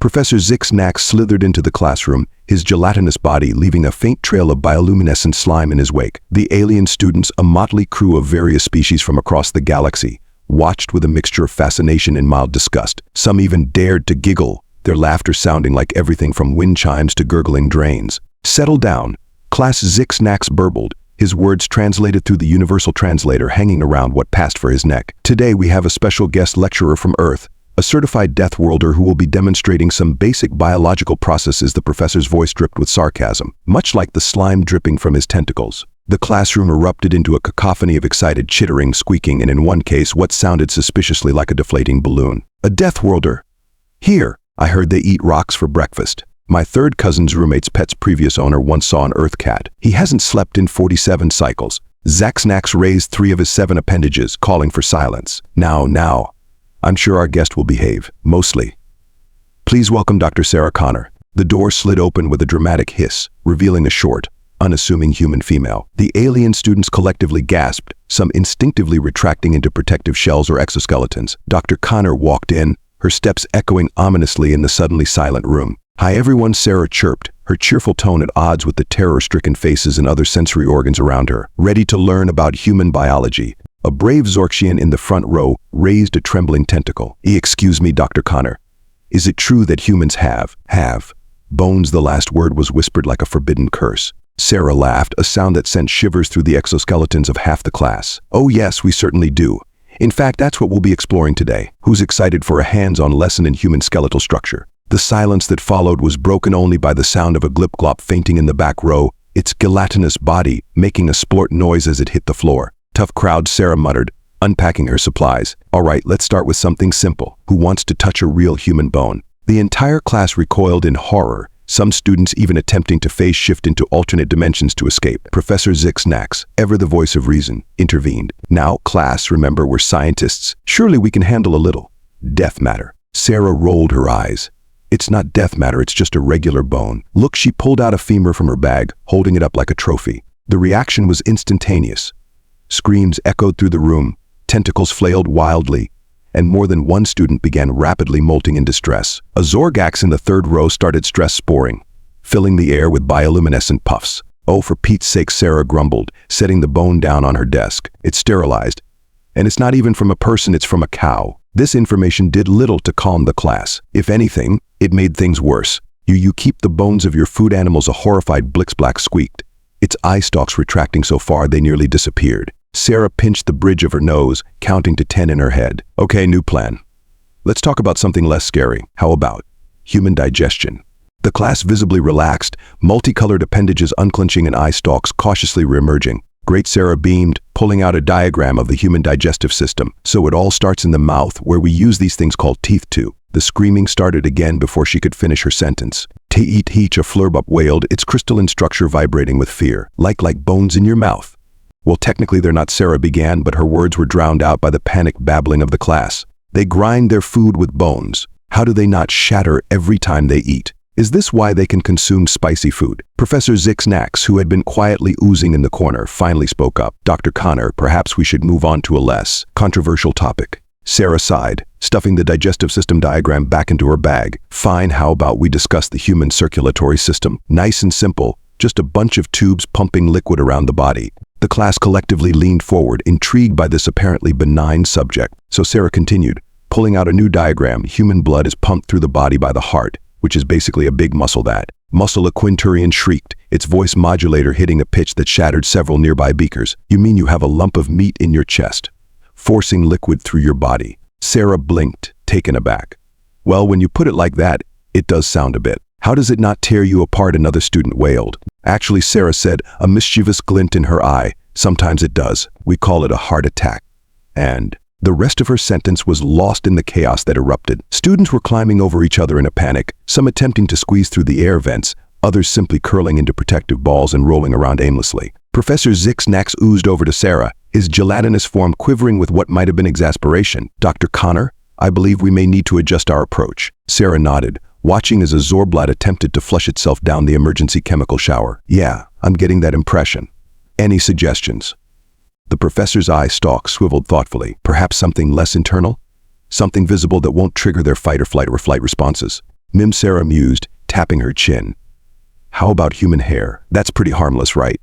Professor Zixnax slithered into the classroom, his gelatinous body leaving a faint trail of bioluminescent slime in his wake. The alien students, a motley crew of various species from across the galaxy, watched with a mixture of fascination and mild disgust. Some even dared to giggle, their laughter sounding like everything from wind chimes to gurgling drains. "Settle down," Class Zixnax burbled, his words translated through the universal translator hanging around what passed for his neck. "Today we have a special guest lecturer from Earth, a certified Deathworlder who will be demonstrating some basic biological processes." The professor's voice dripped with sarcasm, much like the slime dripping from his tentacles. The classroom erupted into a cacophony of excited chittering, squeaking, and in one case what sounded suspiciously like a deflating balloon. "A Deathworlder? Here, I heard they eat rocks for breakfast. My third cousin's roommate's pet's previous owner once saw an Earth cat. He hasn't slept in 47 cycles." Zixnax raised 3 of his 7 appendages, calling for silence. Now. I'm sure our guest will behave, mostly. Please welcome Dr. Sarah Connor." The door slid open with a dramatic hiss, revealing a short, unassuming human female. The alien students collectively gasped, some instinctively retracting into protective shells or exoskeletons. Dr. Connor walked in, her steps echoing ominously in the suddenly silent room. "Hi everyone," Sarah chirped, her cheerful tone at odds with the terror-stricken faces and other sensory organs around her. "Ready to learn about human biology?" A brave Zorxian in the front row raised a trembling tentacle. "Excuse me, Dr. Connor. Is it true that humans have bones?" The last word was whispered like a forbidden curse. Sarah laughed, a sound that sent shivers through the exoskeletons of half the class. "Oh yes, we certainly do. In fact, that's what we'll be exploring today." Who's excited for a hands-on lesson in human skeletal structure? The silence that followed was broken only by the sound of a glip-glop fainting in the back row, its gelatinous body making a splort noise as it hit the floor. "Tough crowd," Sarah muttered, unpacking her supplies. "All right, let's start with something simple. Who wants to touch a real human bone?" The entire class recoiled in horror, some students even attempting to phase shift into alternate dimensions to escape. Professor Zixnax, ever the voice of reason, intervened. "Now, class, remember we're scientists. Surely we can handle a little death matter." Sarah rolled her eyes. "It's not death matter, it's just a regular bone. Look," she pulled out a femur from her bag, holding it up like a trophy. The reaction was instantaneous. Screams echoed through the room, tentacles flailed wildly, and more than one student began rapidly molting in distress. A Zorgax in the third row started stress sporing, filling the air with bioluminescent puffs. "Oh, for Pete's sake," Sarah grumbled, setting the bone down on her desk. "It's sterilized. And it's not even from a person, it's from a cow." This information did little to calm the class. If anything, it made things worse. You keep the bones of your food animals," a horrified Blixblack squeaked, its eye stalks retracting so far they nearly disappeared. Sarah pinched the bridge of her nose, counting to 10 in her head. "Okay, new plan. Let's talk about something less scary. How about human digestion?" The class visibly relaxed, multicolored appendages unclenching and eye stalks cautiously reemerging. "Great," Sarah beamed, pulling out a diagram of the human digestive system. "So it all starts in the mouth, where we use these things called teeth to." The screaming started again before she could finish her sentence. "Teeth," a flurbup wailed, its crystalline structure vibrating with fear. Like bones in your mouth." "Well, technically they're not," Sarah began, but her words were drowned out by the panic babbling of the class. "They grind their food with bones. How do they not shatter every time they eat? Is this why they can consume spicy food?" Professor Zixnax, who had been quietly oozing in the corner, finally spoke up. "Dr. Connor, perhaps we should move on to a less controversial topic." Sarah sighed, stuffing the digestive system diagram back into her bag. "Fine, how about we discuss the human circulatory system? Nice and simple, just a bunch of tubes pumping liquid around the body." The class collectively leaned forward, intrigued by this apparently benign subject. So Sarah continued, pulling out a new diagram. "Human blood is pumped through the body by the heart, which is basically a big muscle that." "Muscle," a quinturian shrieked, its voice modulator hitting a pitch that shattered several nearby beakers. "You mean you have a lump of meat in your chest, forcing liquid through your body?" Sarah blinked, taken aback. "Well, when you put it like that, it does sound a bit. How does it not tear you apart?" another student wailed. "Actually," Sarah said, a mischievous glint in her eye, "sometimes it does. We call it a heart attack." And the rest of her sentence was lost in the chaos that erupted. Students were climbing over each other in a panic, some attempting to squeeze through the air vents, others simply curling into protective balls and rolling around aimlessly. Professor Zixnax oozed over to Sarah, his gelatinous form quivering with what might have been exasperation. "Dr. Connor, I believe we may need to adjust our approach." Sarah nodded, watching as a Zorblat attempted to flush itself down the emergency chemical shower. "Yeah, I'm getting that impression. Any suggestions?" The professor's eye stalk swiveled thoughtfully. "Perhaps something less internal? Something visible that won't trigger their fight or flight responses." Sarah mused, tapping her chin. How about human hair? That's pretty harmless, right?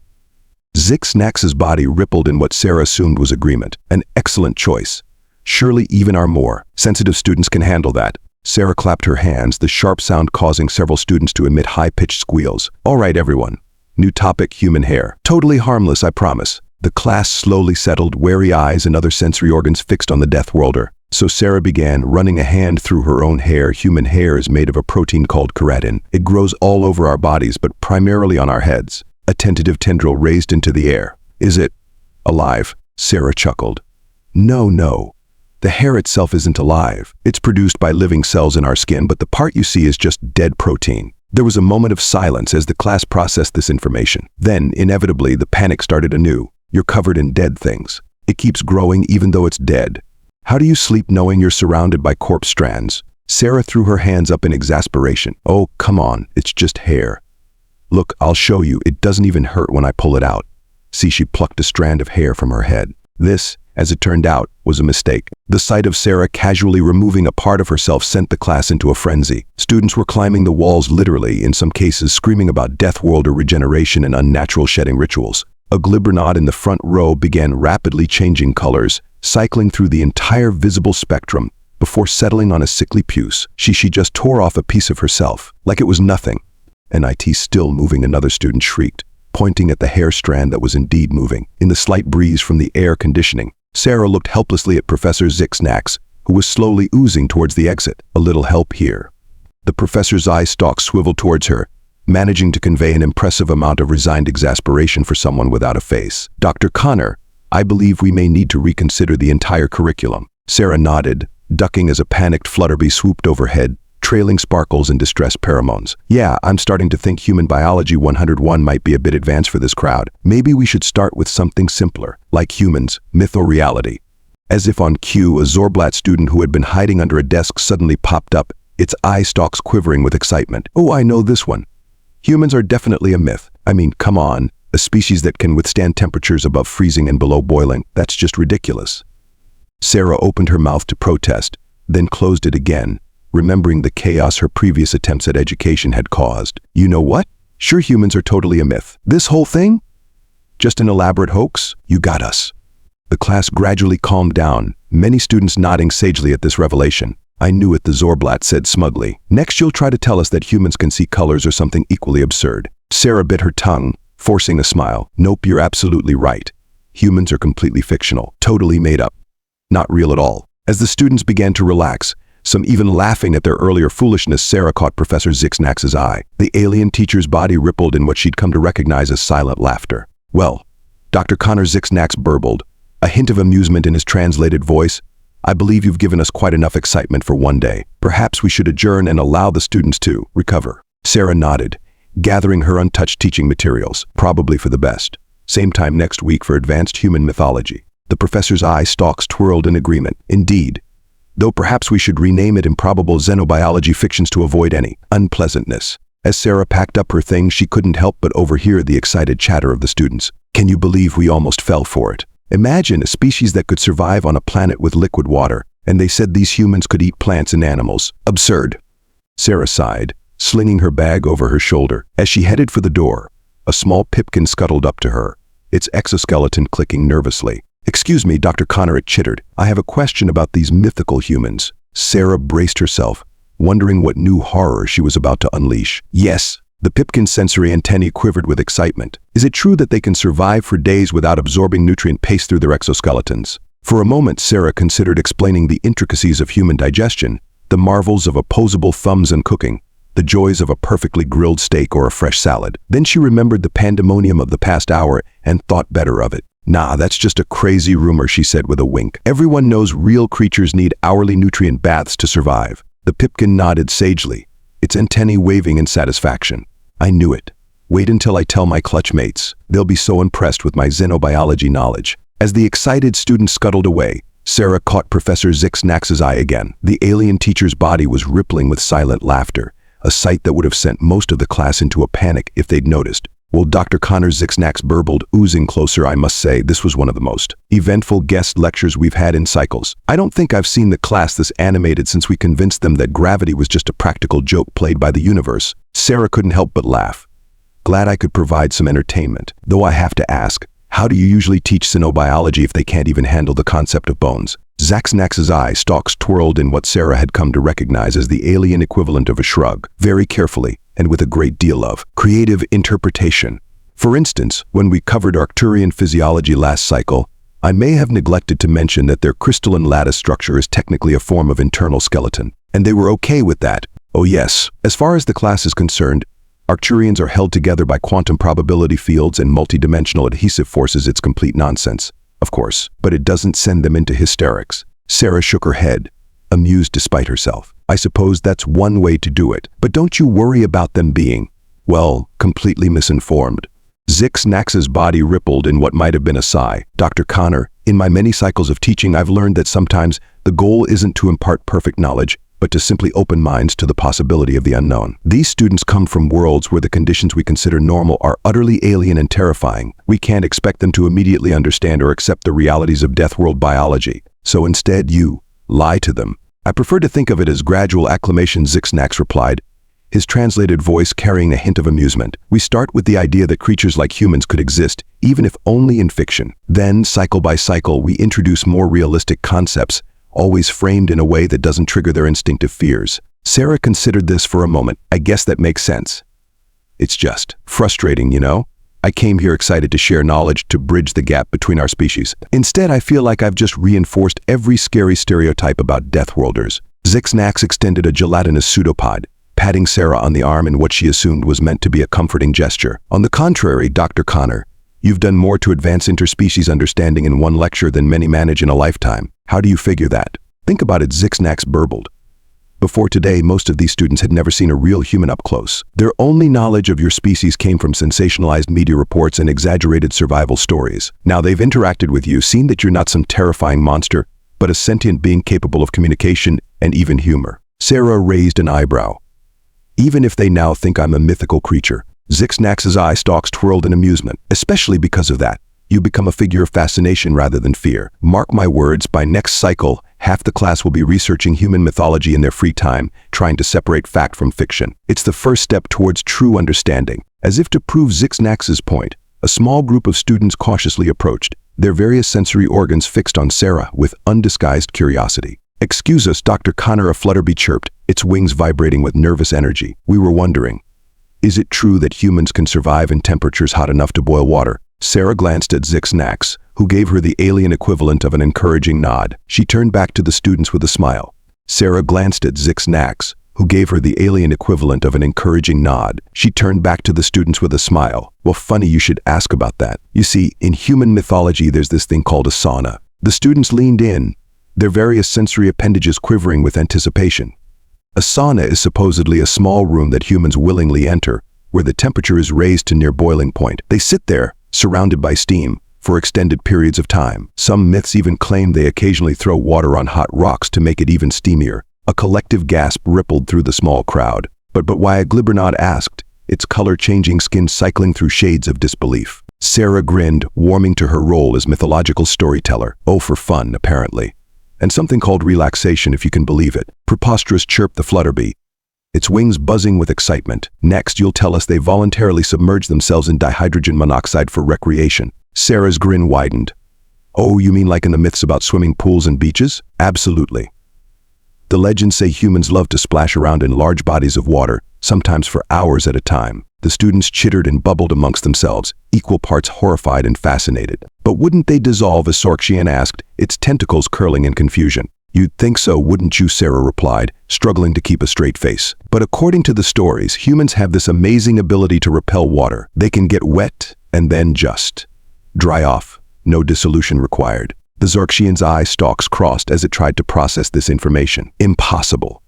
Zix-Nax's body rippled in what Sarah assumed was agreement. An excellent choice. Surely even our more sensitive students can handle that. Sarah clapped her hands, the sharp sound causing several students to emit high-pitched squeals. All right, everyone. New topic, human hair. Totally harmless, I promise. The class slowly settled, wary eyes and other sensory organs fixed on the Deathworlder. So Sarah began, running a hand through her own hair. Human hair is made of a protein called keratin. It grows all over our bodies, but primarily on our heads. A tentative tendril raised into the air. Is it alive? Sarah chuckled. No. The hair itself isn't alive. It's produced by living cells in our skin, but the part you see is just dead protein. There was a moment of silence as the class processed this information. Then, inevitably, the panic started anew. You're covered in dead things. It keeps growing even though it's dead. How do you sleep knowing you're surrounded by corpse strands? Sarah threw her hands up in exasperation. Oh, come on, it's just hair. Look, I'll show you. It doesn't even hurt when I pull it out. See, she plucked a strand of hair from her head. This, as it turned out, was a mistake. The sight of Sarah casually removing a part of herself sent the class into a frenzy. Students were climbing the walls literally, in some cases screaming about Deathworlder regeneration and unnatural shedding rituals. A glibbernaut in the front row began rapidly changing colors, cycling through the entire visible spectrum. Before settling on a sickly puce, she just tore off a piece of herself, like it was nothing. "NIT still moving," another student shrieked, pointing at the hair strand that was indeed moving. In the slight breeze from the air conditioning, Sarah looked helplessly at Professor Zix-Nax, who was slowly oozing towards the exit. A little help here. The professor's eye stalk swiveled towards her, managing to convey an impressive amount of resigned exasperation for someone without a face. "Dr. Connor, I believe we may need to reconsider the entire curriculum." Sarah nodded, ducking as a panicked flutterbee swooped overhead, trailing sparkles and distressed pheromones. "Yeah, I'm starting to think human biology 101 might be a bit advanced for this crowd. Maybe we should start with something simpler, like humans, myth or reality." As if on cue, a Zorblat student who had been hiding under a desk suddenly popped up, its eye stalks quivering with excitement. "Oh, I know this one. Humans are definitely a myth. I mean, come on, a species that can withstand temperatures above freezing and below boiling. That's just ridiculous." Sarah opened her mouth to protest, then closed it again, remembering the chaos her previous attempts at education had caused. "You know what? Sure, humans are totally a myth. This whole thing? Just an elaborate hoax? You got us." The class gradually calmed down, many students nodding sagely at this revelation. "I knew it," the Zorblat said smugly. "Next you'll try to tell us that humans can see colors or something equally absurd." Sarah bit her tongue, forcing a smile. "Nope, you're absolutely right. Humans are completely fictional, totally made up. Not real at all." As the students began to relax, some even laughing at their earlier foolishness, Sarah caught Professor Zix-Nax's eye. The alien teacher's body rippled in what she'd come to recognize as silent laughter. "Well," Dr. Connor Zix-Nax burbled, a hint of amusement in his translated voice, "I believe you've given us quite enough excitement for one day. Perhaps we should adjourn and allow the students to recover." Sarah nodded, gathering her untouched teaching materials, probably for the best. Same time next week for advanced human mythology. The professor's eye stalks twirled in agreement. "Indeed. Though perhaps we should rename it Improbable Xenobiology Fictions to avoid any unpleasantness." As Sarah packed up her things, she couldn't help but overhear the excited chatter of the students. "Can you believe we almost fell for it? Imagine a species that could survive on a planet with liquid water, and they said these humans could eat plants and animals. Absurd." Sarah sighed, slinging her bag over her shoulder. As she headed for the door, a small pipkin scuttled up to her, its exoskeleton clicking nervously. "Excuse me, Dr. Connor," it chittered. "I have a question about these mythical humans." Sarah braced herself, wondering what new horror she was about to unleash. "Yes." The pipkin's sensory antennae quivered with excitement. "Is it true that they can survive for days without absorbing nutrient paste through their exoskeletons?" For a moment, Sarah considered explaining the intricacies of human digestion, the marvels of opposable thumbs and cooking, the joys of a perfectly grilled steak or a fresh salad. Then she remembered the pandemonium of the past hour and thought better of it. "Nah, that's just a crazy rumor," she said with a wink. "Everyone knows real creatures need hourly nutrient baths to survive." The pipkin nodded sagely, its antennae waving in satisfaction. "I knew it. Wait until I tell my clutch mates. They'll be so impressed with my xenobiology knowledge." As the excited students scuttled away, Sarah caught Professor Zix-Nax's eye again. The alien teacher's body was rippling with silent laughter, a sight that would have sent most of the class into a panic if they'd noticed. Well, Dr. Connor Zixnax burbled, oozing closer. I must say, this was one of the most eventful guest lectures we've had in cycles. I don't think I've seen the class this animated since we convinced them that gravity was just a practical joke played by the universe. Sarah couldn't help but laugh. Glad I could provide some entertainment. Though I have to ask, how do you usually teach xenobiology if they can't even handle the concept of bones? Zixnax's eye stalks twirled in what Sarah had come to recognize as the alien equivalent of a shrug, very carefully and with a great deal of creative interpretation. For instance, when we covered Arcturian physiology last cycle, I may have neglected to mention that their crystalline lattice structure is technically a form of internal skeleton, and they were okay with that. Oh yes, as far as the class is concerned, Arcturians are held together by quantum probability fields and multidimensional adhesive forces. It's complete nonsense, of course, but it doesn't send them into hysterics. Sarah shook her head, amused despite herself. I suppose that's one way to do it, but don't you worry about them being, well, completely misinformed. Zixnax's body rippled in what might have been a sigh. Dr. Connor, in my many cycles of teaching, I've learned that sometimes the goal isn't to impart perfect knowledge, but to simply open minds to the possibility of the unknown. These students come from worlds where the conditions we consider normal are utterly alien and terrifying. We can't expect them to immediately understand or accept the realities of Deathworld biology. So instead, you lie to them. I prefer to think of it as gradual acclimation, Zixnax replied, his translated voice carrying a hint of amusement. We start with the idea that creatures like humans could exist, even if only in fiction. Then, cycle by cycle, we introduce more realistic concepts, always framed in a way that doesn't trigger their instinctive fears. Sarah considered this for a moment. I guess that makes sense. It's just frustrating, you know? I came here excited to share knowledge to bridge the gap between our species. Instead, I feel like I've just reinforced every scary stereotype about Deathworlders. Zixnax extended a gelatinous pseudopod, patting Sarah on the arm in what she assumed was meant to be a comforting gesture. On the contrary, Dr. Connor, you've done more to advance interspecies understanding in one lecture than many manage in a lifetime. How do you figure that? Think about it, Zixnax burbled. Before today, most of these students had never seen a real human up close. Their only knowledge of your species came from sensationalized media reports and exaggerated survival stories. Now they've interacted with you, seen that you're not some terrifying monster, but a sentient being capable of communication and even humor. Sarah raised an eyebrow. Even if they now think I'm a mythical creature, Zixnax's eye stalks twirled in amusement. Especially because of that, you become a figure of fascination rather than fear. Mark my words, by next cycle, half the class will be researching human mythology in their free time, trying to separate fact from fiction. It's the first step towards true understanding. As if to prove Zixnax's point, a small group of students cautiously approached, their various sensory organs fixed on Sarah with undisguised curiosity. Excuse us, Dr. Connor, a flutterbee chirped, its wings vibrating with nervous energy. We were wondering, is it true that humans can survive in temperatures hot enough to boil water? Sarah glanced at Zixnax, who gave her the alien equivalent of an encouraging nod. She turned back to the students with a smile. Sarah glanced at Zixnax, who gave her the alien equivalent of an encouraging nod. She turned back to the students with a smile. Well, funny you should ask about that. You see, in human mythology, there's this thing called a sauna. The students leaned in, their various sensory appendages quivering with anticipation. A sauna is supposedly a small room that humans willingly enter, where the temperature is raised to near boiling point. They sit there, surrounded by steam, for extended periods of time. Some myths even claim they occasionally throw water on hot rocks to make it even steamier. A collective gasp rippled through the small crowd. But why? Glibbernod asked, its color-changing skin cycling through shades of disbelief. Sarah grinned, warming to her role as mythological storyteller. Oh, for fun, apparently. And something called relaxation, if you can believe it. Preposterous, chirped the flutterbee, its wings buzzing with excitement. Next, you'll tell us they voluntarily submerged themselves in dihydrogen monoxide for recreation. Sarah's grin widened. Oh, you mean like in the myths about swimming pools and beaches? Absolutely. The legends say humans love to splash around in large bodies of water, sometimes for hours at a time. The students chittered and bubbled amongst themselves, equal parts horrified and fascinated. But wouldn't they dissolve, as Sorkshian asked, its tentacles curling in confusion? You'd think so, wouldn't you? Sarah replied, struggling to keep a straight face. But according to the stories, humans have this amazing ability to repel water. They can get wet and then just dry off. No dissolution required. The Zorkshian's eye stalks crossed as it tried to process this information. Impossible.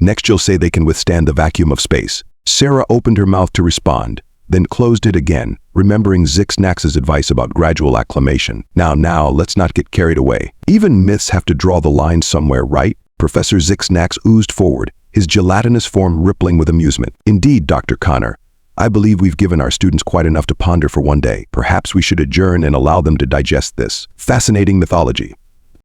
Next, you'll say they can withstand the vacuum of space. Sarah opened her mouth to respond, then closed it again, remembering Zixnax's advice about gradual acclimation. Now, let's not get carried away. Even myths have to draw the line somewhere, right? Professor Zixnax oozed forward, his gelatinous form rippling with amusement. Indeed, Dr. Connor. I believe we've given our students quite enough to ponder for one day. Perhaps we should adjourn and allow them to digest this fascinating mythology.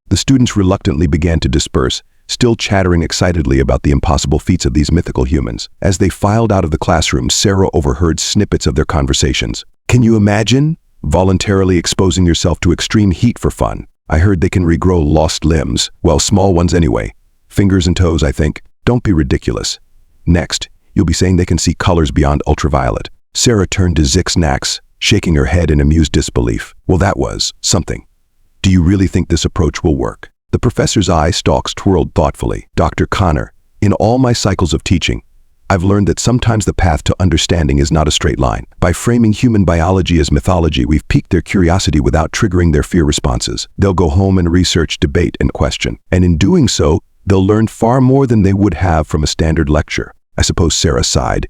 The students reluctantly began to disperse, still chattering excitedly about the impossible feats of these mythical humans. As they filed out of the classroom, Sarah overheard snippets of their conversations. Can you imagine? Voluntarily exposing yourself to extreme heat for fun. I heard they can regrow lost limbs. Well, small ones anyway. Fingers and toes, I think. Don't be ridiculous. Next, you'll be saying they can see colors beyond ultraviolet. Sarah turned to Zix-Nax, shaking her head in amused disbelief. Well, that was something. Do you really think this approach will work? The professor's eye stalks twirled thoughtfully. Dr. Connor, in all my cycles of teaching, I've learned that sometimes the path to understanding is not a straight line. By framing human biology as mythology, we've piqued their curiosity without triggering their fear responses. They'll go home and research, debate, and question. And in doing so, they'll learn far more than they would have from a standard lecture. I suppose Sarah sighed.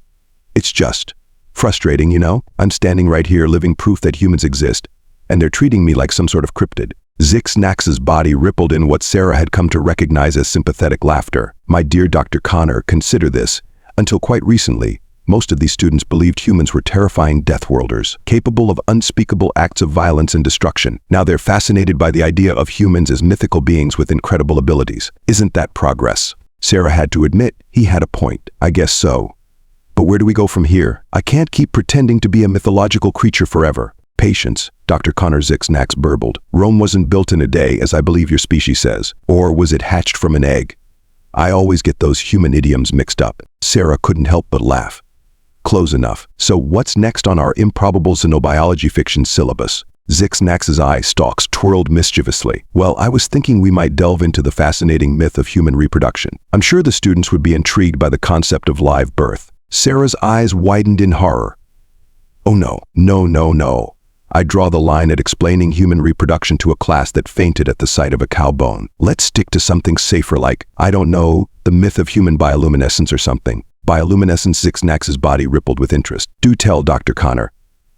It's just frustrating, you know? I'm standing right here living proof that humans exist, and they're treating me like some sort of cryptid. Zix-Nax's body rippled in what Sarah had come to recognize as sympathetic laughter. My dear Dr. Connor, consider this. Until quite recently, most of these students believed humans were terrifying deathworlders, capable of unspeakable acts of violence and destruction. Now they're fascinated by the idea of humans as mythical beings with incredible abilities. Isn't that progress? Sarah had to admit he had a point. I guess so. But where do we go from here? I can't keep pretending to be a mythological creature forever. Patience, Dr. Connor Zix-Nax burbled. Rome wasn't built in a day, as I believe your species says. Or was it hatched from an egg? I always get those human idioms mixed up. Sarah couldn't help but laugh. Close enough. So what's next on our improbable xenobiology fiction syllabus? Zix-Nax's eye stalks twirled mischievously. Well, I was thinking we might delve into the fascinating myth of human reproduction. I'm sure the students would be intrigued by the concept of live birth. Sarah's eyes widened in horror. Oh no, no. I draw the line at explaining human reproduction to a class that fainted at the sight of a cow bone. Let's stick to something safer like, I don't know, the myth of human bioluminescence or something. Bioluminescence. Zix-Nax's body rippled with interest. Do tell, Dr. Connor.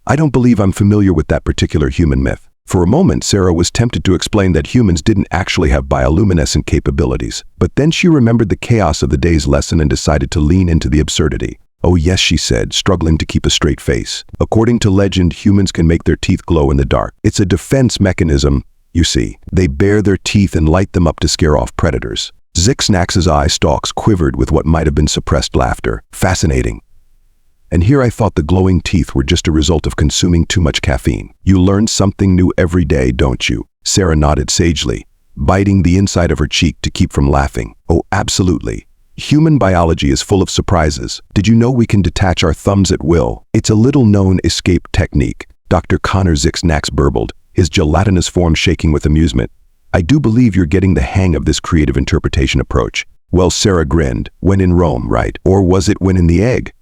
I don't believe I'm familiar with that particular human myth. For a moment, Sarah was tempted to explain that humans didn't actually have bioluminescent capabilities. But then she remembered the chaos of the day's lesson and decided to lean into the absurdity. Oh yes, she said, struggling to keep a straight face. According to legend, humans can make their teeth glow in the dark. It's a defense mechanism, you see. They bare their teeth and light them up to scare off predators. Zix-Nax's eye stalks quivered with what might have been suppressed laughter. Fascinating. And here I thought the glowing teeth were just a result of consuming too much caffeine. You learn something new every day, don't you? Sarah nodded sagely, biting the inside of her cheek to keep from laughing. Oh, absolutely. Human biology is full of surprises. Did you know we can detach our thumbs at will? It's a little-known escape technique. Dr. Connor Zix-Nax burbled, his gelatinous form shaking with amusement. I do believe you're getting the hang of this creative interpretation approach. Well, Sarah grinned. When in Rome, right? Or was it when in the egg?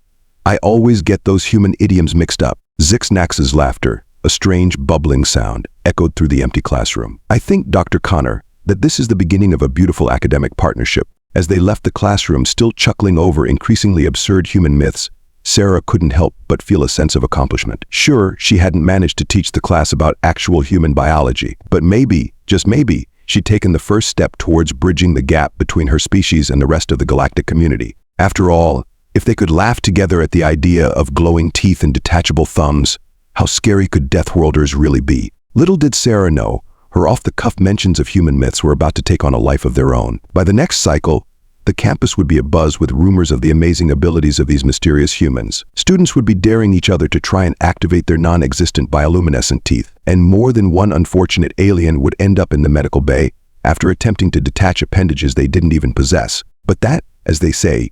I always get those human idioms mixed up. Zix-Nax's laughter, a strange bubbling sound, echoed through the empty classroom. I think, Dr. Connor, that this is the beginning of a beautiful academic partnership. As they left the classroom, still chuckling over increasingly absurd human myths, Sarah couldn't help but feel a sense of accomplishment. Sure, she hadn't managed to teach the class about actual human biology, but maybe, just maybe, she'd taken the first step towards bridging the gap between her species and the rest of the galactic community. After all, if they could laugh together at the idea of glowing teeth and detachable thumbs, how scary could deathworlders really be? Little did Sarah know, her off-the-cuff mentions of human myths were about to take on a life of their own. By the next cycle, the campus would be abuzz with rumors of the amazing abilities of these mysterious humans. Students would be daring each other to try and activate their non-existent bioluminescent teeth, and more than one unfortunate alien would end up in the medical bay after attempting to detach appendages they didn't even possess. But that, as they say,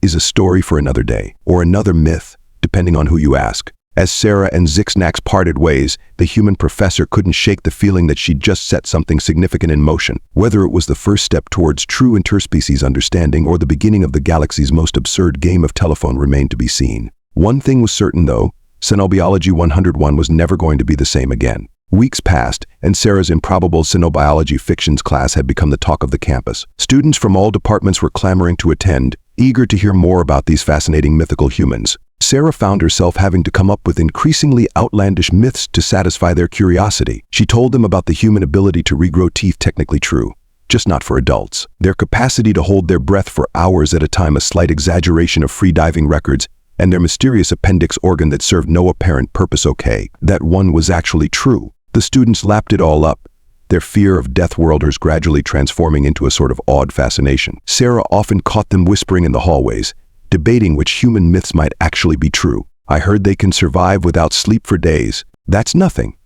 is a story for another day, or another myth, depending on who you ask. As Sarah and Zix-Nax parted ways, the human professor couldn't shake the feeling that she'd just set something significant in motion. Whether it was the first step towards true interspecies understanding or the beginning of the galaxy's most absurd game of telephone remained to be seen. One thing was certain, though, xenobiology 101 was never going to be the same again. Weeks passed, and Sarah's improbable xenobiology fictions class had become the talk of the campus. Students from all departments were clamoring to attend, eager to hear more about these fascinating mythical humans. Sarah found herself having to come up with increasingly outlandish myths to satisfy their curiosity. She told them about the human ability to regrow teeth, technically true, just not for adults. Their capacity to hold their breath for hours at a time, a slight exaggeration of free diving records, and their mysterious appendix organ that served no apparent purpose. Okay, that one was actually true. The students lapped it all up, their fear of deathworlders gradually transforming into a sort of awed fascination. Sarah often caught them whispering in the hallways, debating which human myths might actually be true. I heard they can survive without sleep for days. That's nothing.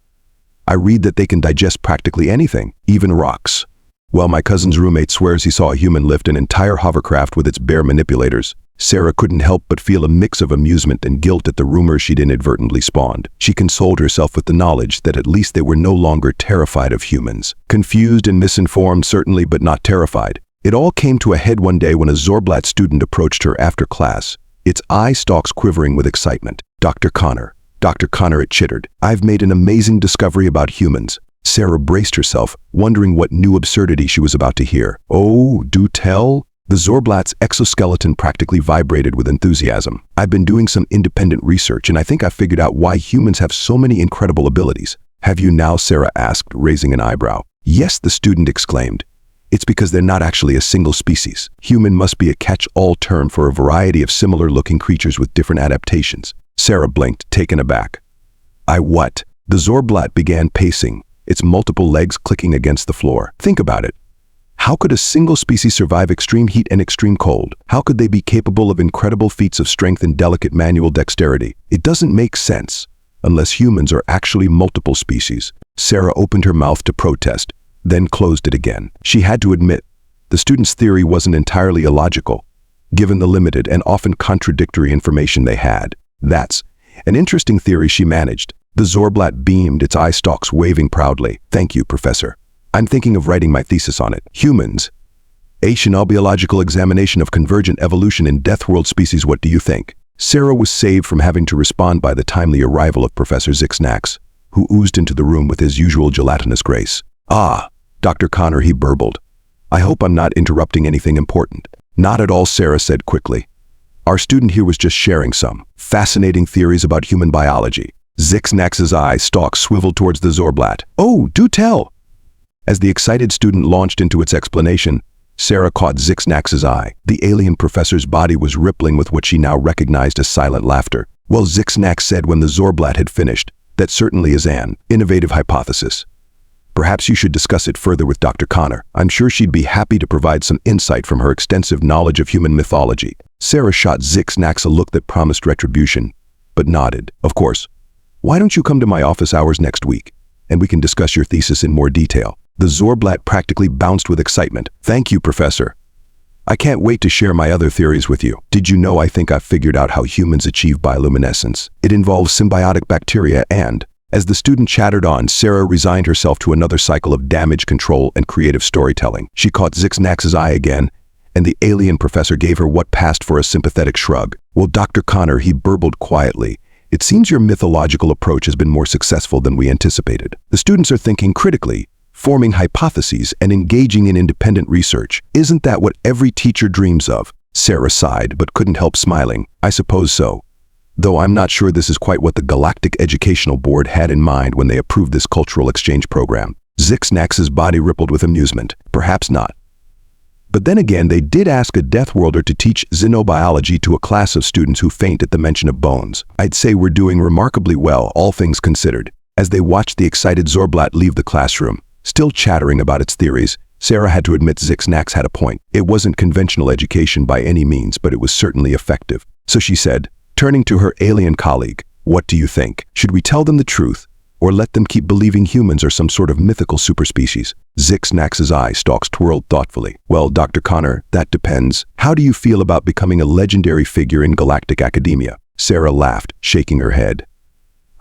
I read that they can digest practically anything, even rocks. Well, my cousin's roommate swears he saw a human lift an entire hovercraft with its bare manipulators. Sarah couldn't help but feel a mix of amusement and guilt at the rumors she'd inadvertently spawned. She consoled herself with the knowledge that at least they were no longer terrified of humans. Confused and misinformed, certainly, but not terrified. It all came to a head one day when a Zorblat student approached her after class, its eye stalks quivering with excitement. Dr. Connor, it chittered. I've made an amazing discovery about humans. Sarah braced herself, wondering what new absurdity she was about to hear. Oh, do tell? The Zorblat's exoskeleton practically vibrated with enthusiasm. I've been doing some independent research, and I think I've figured out why humans have so many incredible abilities. Have you now? Sarah asked, raising an eyebrow. Yes, the student exclaimed. It's because they're not actually a single species. Human must be a catch-all term for a variety of similar-looking creatures with different adaptations. Sarah blinked, taken aback. What? The Zorblat began pacing, its multiple legs clicking against the floor. Think about it. How could a single species survive extreme heat and extreme cold? How could they be capable of incredible feats of strength and delicate manual dexterity? It doesn't make sense, unless humans are actually multiple species. Sarah opened her mouth to protest, then closed it again. She had to admit, the student's theory wasn't entirely illogical, given the limited and often contradictory information they had. That's an interesting theory, she managed. The Zorblat beamed, its eye stalks waving proudly. Thank you, Professor. I'm thinking of writing my thesis on it. Humans. A xenobiological examination of convergent evolution in Deathworld species. What do you think? Sarah was saved from having to respond by the timely arrival of Professor Zixnax, who oozed into the room with his usual gelatinous grace. Ah, Dr. Connor, he burbled. I hope I'm not interrupting anything important. Not at all, Sarah said quickly. Our student here was just sharing some fascinating theories about human biology. Zixnax's eye stalk swiveled towards the Zorblat. Oh, do tell! As the excited student launched into its explanation, Sarah caught Zixnax's eye. The alien professor's body was rippling with what she now recognized as silent laughter. Well, Zixnax said when the Zorblat had finished, that certainly is an innovative hypothesis. Perhaps you should discuss it further with Dr. Connor. I'm sure she'd be happy to provide some insight from her extensive knowledge of human mythology. Sarah shot Zixnax a look that promised retribution, but nodded. Of course. Why don't you come to my office hours next week, and we can discuss your thesis in more detail? The Zorblat practically bounced with excitement. Thank you, Professor. I can't wait to share my other theories with you. Did you know I think I've figured out how humans achieve bioluminescence? It involves symbiotic bacteria and, as the student chattered on, Sarah resigned herself to another cycle of damage control and creative storytelling. She caught Zixnax's eye again, and the alien professor gave her what passed for a sympathetic shrug. Well, Dr. Connor, he burbled quietly. It seems your mythological approach has been more successful than we anticipated. The students are thinking critically, forming hypotheses, and engaging in independent research. Isn't that what every teacher dreams of? Sarah sighed, but couldn't help smiling. I suppose so. Though I'm not sure this is quite what the Galactic Educational Board had in mind when they approved this cultural exchange program. Zixnax's body rippled with amusement. Perhaps not. But then again, they did ask a Deathworlder to teach xenobiology to a class of students who faint at the mention of bones. I'd say we're doing remarkably well, all things considered. As they watched the excited Zorblat leave the classroom, still chattering about its theories, Sarah had to admit Zixnax had a point. It wasn't conventional education by any means, but it was certainly effective. So she said, turning to her alien colleague, what do you think? Should we tell them the truth, or let them keep believing humans are some sort of mythical superspecies? Zixnax's eye stalks twirled thoughtfully. Well, Dr. Connor, that depends. How do you feel about becoming a legendary figure in galactic academia? Sarah laughed, shaking her head.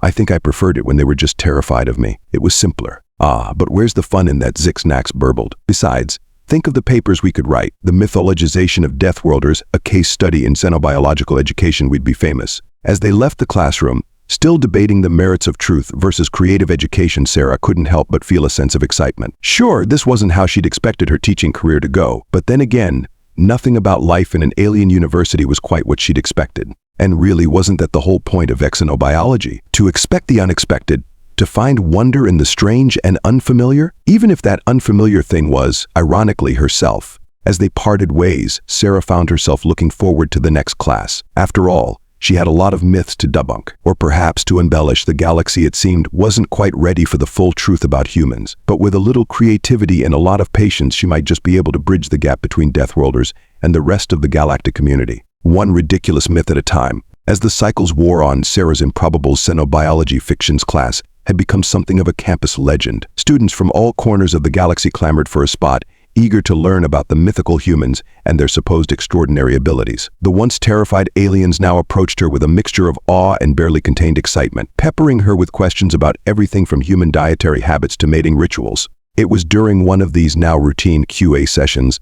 I think I preferred it when they were just terrified of me. It was simpler. Ah, but where's the fun in that? Zixnax burbled. Besides, think of the papers we could write. The mythologization of Deathworlders, a case study in xenobiological education. We'd be famous. As they left the classroom, still debating the merits of truth versus creative education, Sarah couldn't help but feel a sense of excitement. Sure, this wasn't how she'd expected her teaching career to go, but then again, nothing about life in an alien university was quite what she'd expected. And really, wasn't that the whole point of xenobiology? To expect the unexpected, to find wonder in the strange and unfamiliar, even if that unfamiliar thing was, ironically, herself. As they parted ways, Sarah found herself looking forward to the next class. After all, She had a lot of myths to debunk, or perhaps to embellish. The galaxy, it seemed, wasn't quite ready for the full truth about humans. But with a little creativity and a lot of patience, she might just be able to bridge the gap between Deathworlders and the rest of the galactic community. One ridiculous myth at a time. As the cycles wore on, Sarah's improbable xenobiology fictions class had become something of a campus legend. Students from all corners of the galaxy clamored for a spot, eager to learn about the mythical humans and their supposed extraordinary abilities. The once terrified aliens now approached her with a mixture of awe and barely contained excitement, peppering her with questions about everything from human dietary habits to mating rituals. It was during one of these now routine QA sessions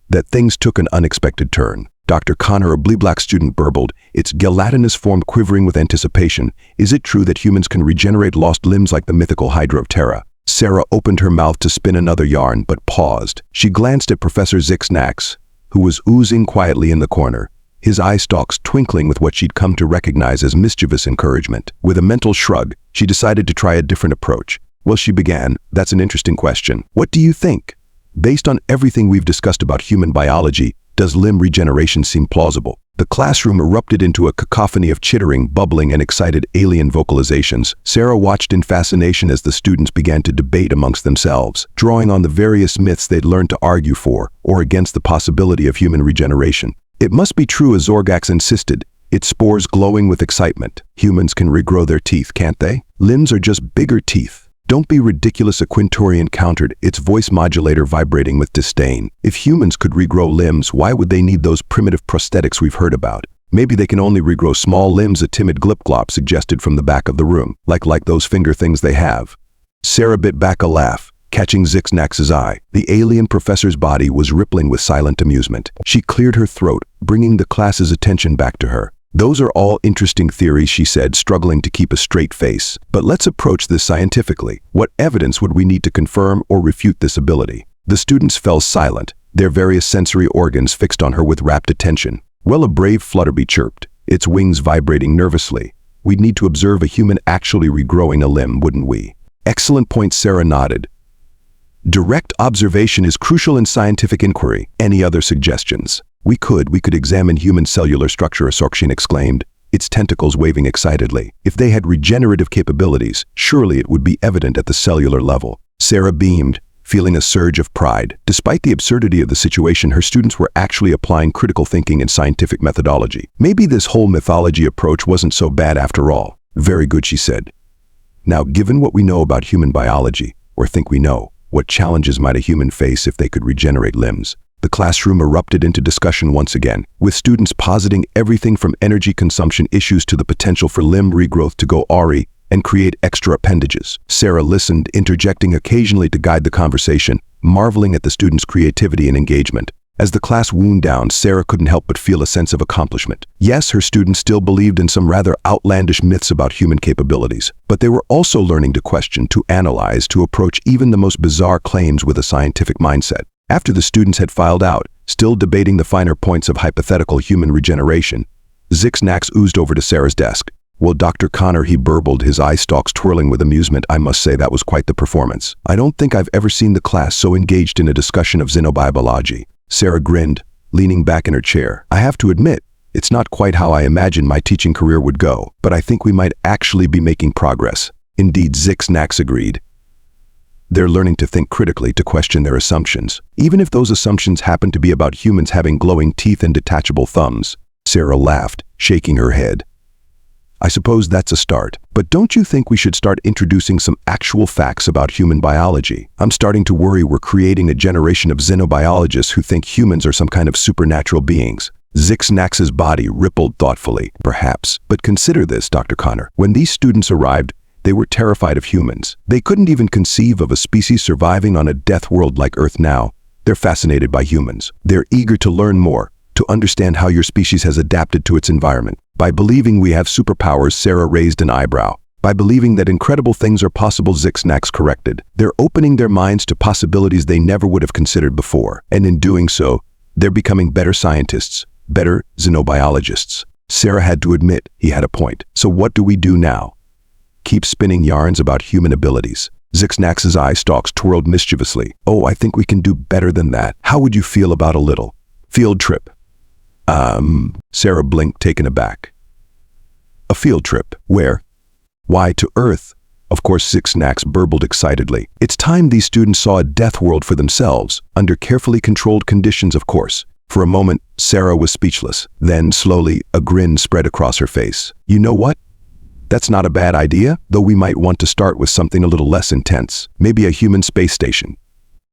that things took an unexpected turn. Dr. Connor, a blue-black student, burbled, its gelatinous form quivering with anticipation. "Is it true that humans can regenerate lost limbs like the mythical Hydra of Terra?" Sarah opened her mouth to spin another yarn, but paused. She glanced at Professor Xixnax, who was oozing quietly in the corner, his eye stalks twinkling with what she'd come to recognize as mischievous encouragement. With a mental shrug, she decided to try a different approach. "Well," she began, "that's an interesting question. What do you think? Based on everything we've discussed about human biology, does limb regeneration seem plausible?" The classroom erupted into a cacophony of chittering, bubbling, and excited alien vocalizations. Sarah watched in fascination as the students began to debate amongst themselves, drawing on the various myths they'd learned to argue for or against the possibility of human regeneration. "It must be true," as Zorgax insisted, its spores glowing with excitement. "Humans can regrow their teeth, can't they? Limbs are just bigger teeth." "Don't be ridiculous," a Quintorian countered, its voice modulator vibrating with disdain. "If humans could regrow limbs, why would they need those primitive prosthetics we've heard about? Maybe they can only regrow small limbs," a timid glip-glop suggested from the back of the room. Like those finger things they have." Sarah bit back a laugh, catching Xixnax's eye. The alien professor's body was rippling with silent amusement. She cleared her throat, bringing the class's attention back to her. "Those are all interesting theories," she said, struggling to keep a straight face. "But let's approach this scientifically. What evidence would we need to confirm or refute this ability?" The students fell silent, their various sensory organs fixed on her with rapt attention. "Well," a brave Flutterby chirped, its wings vibrating nervously, "we'd need to observe a human actually regrowing a limb, wouldn't we?" "Excellent point," Sarah nodded. "Direct observation is crucial in scientific inquiry. Any other suggestions?" We could examine human cellular structure," Sorkshin exclaimed, its tentacles waving excitedly. "If they had regenerative capabilities, surely it would be evident at the cellular level." Sarah beamed, feeling a surge of pride. Despite the absurdity of the situation, her students were actually applying critical thinking and scientific methodology. Maybe this whole mythology approach wasn't so bad after all. "Very good," she said. "Now, given what we know about human biology, or think we know, what challenges might a human face if they could regenerate limbs?" The classroom erupted into discussion once again, with students positing everything from energy consumption issues to the potential for limb regrowth to go awry and create extra appendages. Sarah listened, interjecting occasionally to guide the conversation, marveling at the students' creativity and engagement. As the class wound down, Sarah couldn't help but feel a sense of accomplishment. Yes, her students still believed in some rather outlandish myths about human capabilities, but they were also learning to question, to analyze, to approach even the most bizarre claims with a scientific mindset. After the students had filed out, still debating the finer points of hypothetical human regeneration, Xixnax oozed over to Sarah's desk. "Well, Dr. Connor," he burbled, his eye stalks twirling with amusement, "I must say that was quite the performance. I don't think I've ever seen the class so engaged in a discussion of xenobiology." Sarah grinned, leaning back in her chair. "I have to admit, it's not quite how I imagined my teaching career would go, but I think we might actually be making progress." "Indeed," Xixnax agreed. "They're learning to think critically, to question their assumptions, even if those assumptions happen to be about humans having glowing teeth and detachable thumbs." Sarah laughed, shaking her head. "I suppose that's a start, but don't you think we should start introducing some actual facts about human biology? I'm starting to worry we're creating a generation of xenobiologists who think humans are some kind of supernatural beings." Xixnax's body rippled thoughtfully. "Perhaps, but consider this, Dr. Connor. When these students arrived, they were terrified of humans. They couldn't even conceive of a species surviving on a death world like Earth now. They're fascinated by humans. They're eager to learn more, to understand how your species has adapted to its environment. By believing we have superpowers," Sarah raised an eyebrow. "By believing that incredible things are possible," Xixnax corrected. "They're opening their minds to possibilities they never would have considered before. And in doing so, they're becoming better scientists, better xenobiologists." Sarah had to admit he had a point. "So what do we do now? Keep spinning yarns about human abilities?" Xixnax's eye stalks twirled mischievously. "Oh, I think we can do better than that. How would you feel about a little field trip?" Sarah blinked, taken aback. field trip. Where? Why, to Earth. Of course, Zixnax burbled excitedly. It's time these students saw a death world for themselves, under carefully controlled conditions, of course. For a moment, Sarah was speechless. Then, slowly, a grin spread across her face. You know what? That's not a bad idea, though we might want to start with something a little less intense. Maybe a human space station.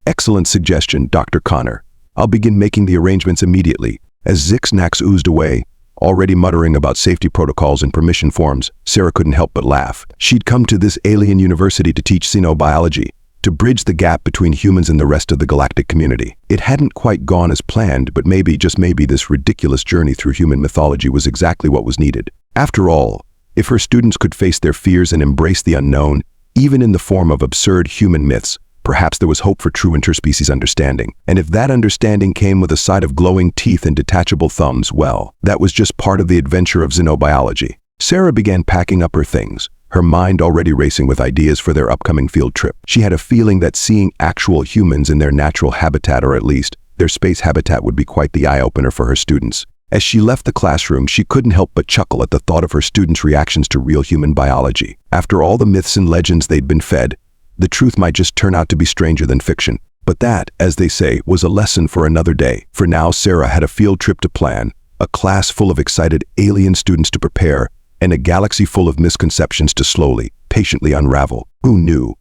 Excellent suggestion, Dr. Connor. I'll begin making the arrangements immediately. As Zixnax oozed away, already muttering about safety protocols and permission forms, Sarah couldn't help but laugh. She'd come to this alien university to teach xenobiology, to bridge the gap between humans and the rest of the galactic community. It hadn't quite gone as planned, but maybe, just maybe, this ridiculous journey through human mythology was exactly what was needed. After all, if her students could face their fears and embrace the unknown, even in the form of absurd human myths, perhaps there was hope for true interspecies understanding. And if that understanding came with a side of glowing teeth and detachable thumbs, well, that was just part of the adventure of xenobiology. Sarah began packing up her things, her mind already racing with ideas for their upcoming field trip. She had a feeling that seeing actual humans in their natural habitat, or at least their space habitat, would be quite the eye-opener for her students. As she left the classroom, she couldn't help but chuckle at the thought of her students' reactions to real human biology. After all the myths and legends they'd been fed, the truth might just turn out to be stranger than fiction. But that, as they say, was a lesson for another day. For now, Sarah had a field trip to plan, a class full of excited alien students to prepare, and a galaxy full of misconceptions to slowly, patiently unravel. Who knew?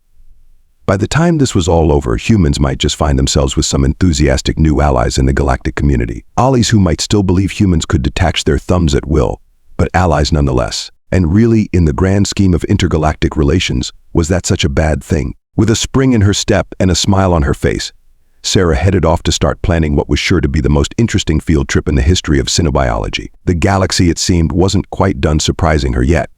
By the time this was all over, humans might just find themselves with some enthusiastic new allies in the galactic community. Allies who might still believe humans could detach their thumbs at will, but allies nonetheless. And really, in the grand scheme of intergalactic relations, was that such a bad thing? With a spring in her step and a smile on her face, Sarah headed off to start planning what was sure to be the most interesting field trip in the history of xenobiology. The galaxy, it seemed, wasn't quite done surprising her yet.